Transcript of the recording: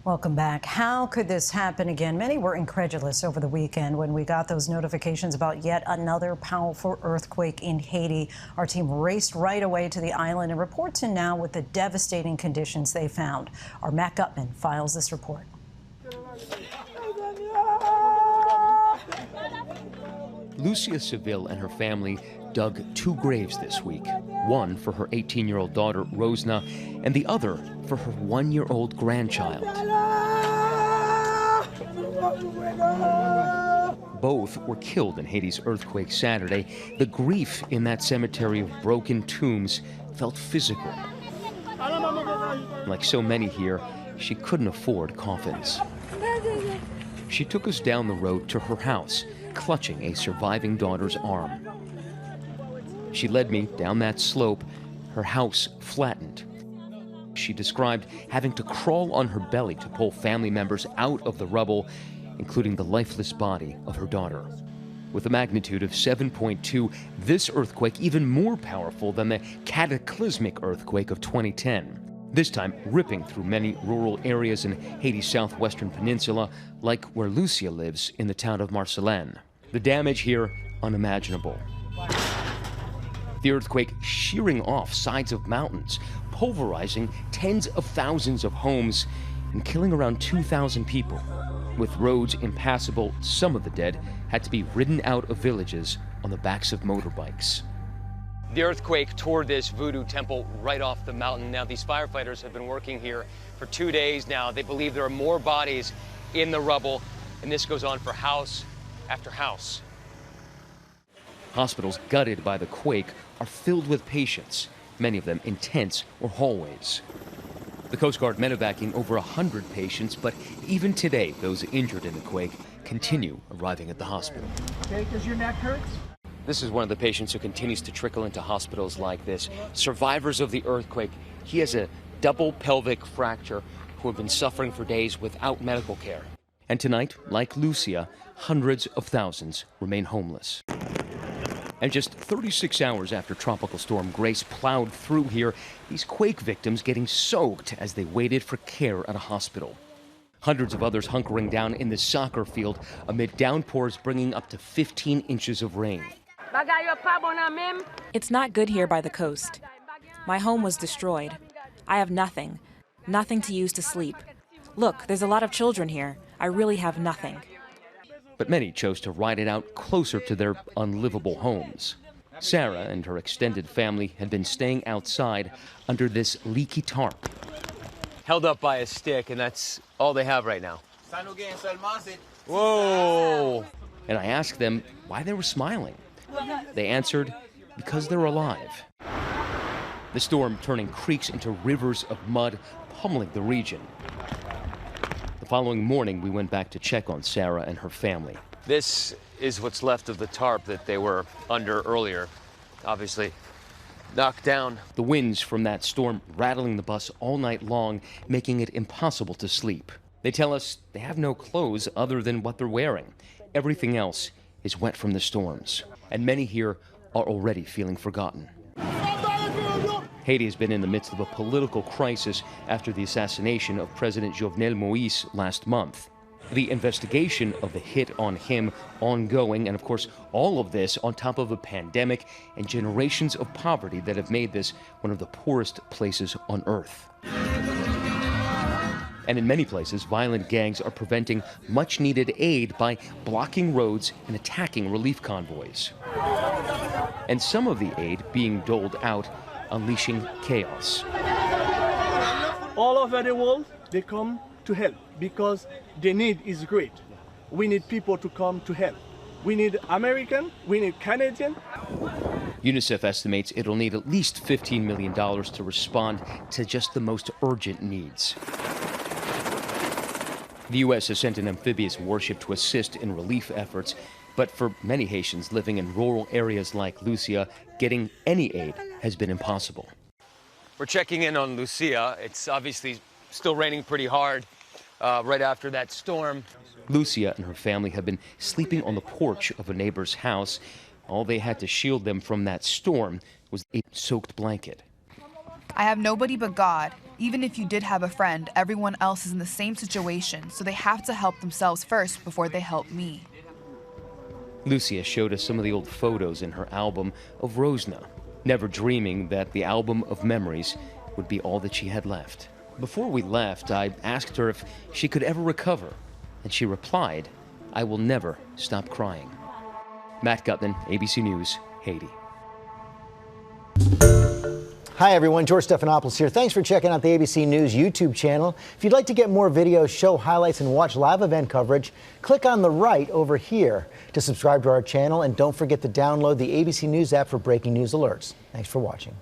Welcome back. How could this happen again? Many were incredulous over the weekend when we got those notifications about yet another powerful earthquake in Haiti. Our team raced right away to the island and reports in now with the devastating conditions they found. Our Matt Guttman files this report. Lucia Seville and her family dug 2 graves this week, one for her 18-year-old daughter, Rosna, and the other for her 1-year-old grandchild. Both were killed in Haiti's earthquake Saturday. The grief in that cemetery of broken tombs felt physical. Like so many here, she couldn't afford coffins. She took us down the road to her house, clutching a surviving daughter's arm. She led me down that slope, her house flattened. She described having to crawl on her belly to pull family members out of the rubble, including the lifeless body of her daughter. With a magnitude of 7.2, this earthquake even more powerful than the cataclysmic earthquake of 2010. This time ripping through many rural areas in Haiti's southwestern peninsula, like where Lucia lives in the town of Marcelin. The damage here, unimaginable. The earthquake shearing off sides of mountains, pulverizing tens of thousands of homes, and killing around 2,000 people. With roads impassable, some of the dead had to be ridden out of villages on the backs of motorbikes. The earthquake tore this voodoo temple right off the mountain. Now, these firefighters have been working here for 2 days now. They believe there are more bodies in the rubble, and this goes on for house after house. Hospitals gutted by the quake are filled with patients, many of them in tents or hallways. The Coast Guard medevacing over 100 patients, but even today, those injured in the quake continue arriving at the hospital. Okay, does your neck hurt? This is one of the patients who continues to trickle into hospitals like this. Survivors of the earthquake. He has a double pelvic fracture who have been suffering for days without medical care. And tonight, like Lucia, hundreds of thousands remain homeless. And just 36 hours after Tropical Storm Grace plowed through here, these quake victims getting soaked as they waited for care at a hospital. Hundreds of others hunkering down in the soccer field amid downpours bringing up to 15 inches of rain. It's not good here by the coast. My home was destroyed. I have nothing. Nothing to use to sleep. Look, there's a lot of children here. I really have nothing. But many chose to ride it out closer to their unlivable homes. Sarah and her extended family had been staying outside under this leaky tarp. Held up by a stick, and that's all they have right now. Whoa! And I asked them why they were smiling. They answered, because they're alive. The storm turning creeks into rivers of mud, pummeling the region. The following morning, we went back to check on Sarah and her family. This is what's left of the tarp that they were under earlier. Obviously knocked down. The winds from that storm rattling the bus all night long, making it impossible to sleep. They tell us they have no clothes other than what they're wearing. Everything else is wet from the storms. And many here are already feeling forgotten. Haiti has been in the midst of a political crisis after the assassination of President Jovenel Moïse last month. The investigation of the hit on him ongoing, and of course, all of this on top of a pandemic and generations of poverty that have made this one of the poorest places on earth. And in many places, violent gangs are preventing much-needed aid by blocking roads and attacking relief convoys. And some of the aid being doled out, unleashing chaos. All over the world, they come to help because the need is great. We need people to come to help. We need American, we need Canadian. UNICEF estimates it'll need at least $15 million to respond to just the most urgent needs. The U.S. has sent an amphibious warship to assist in relief efforts, but for many Haitians living in rural areas like Lucia, getting any aid has been impossible. We're checking in on Lucia. It's obviously still raining pretty hard right after that storm. Lucia and her family have been sleeping on the porch of a neighbor's house. All they had to shield them from that storm was a soaked blanket. I have nobody but God. Even if you did have a friend, everyone else is in the same situation, so they have to help themselves first before they help me. Lucia showed us some of the old photos in her album of Rosna, never dreaming that the album of memories would be all that she had left. Before we left, I asked her if she could ever recover, and she replied, "I will never stop crying." Matt Guttman, ABC News, Haiti. Hi everyone, George Stephanopoulos here. Thanks for checking out the ABC News YouTube channel. If you'd like to get more videos, show highlights, and watch live event coverage, click on the right over here to subscribe to our channel, and don't forget to download the ABC News app for breaking news alerts. Thanks for watching.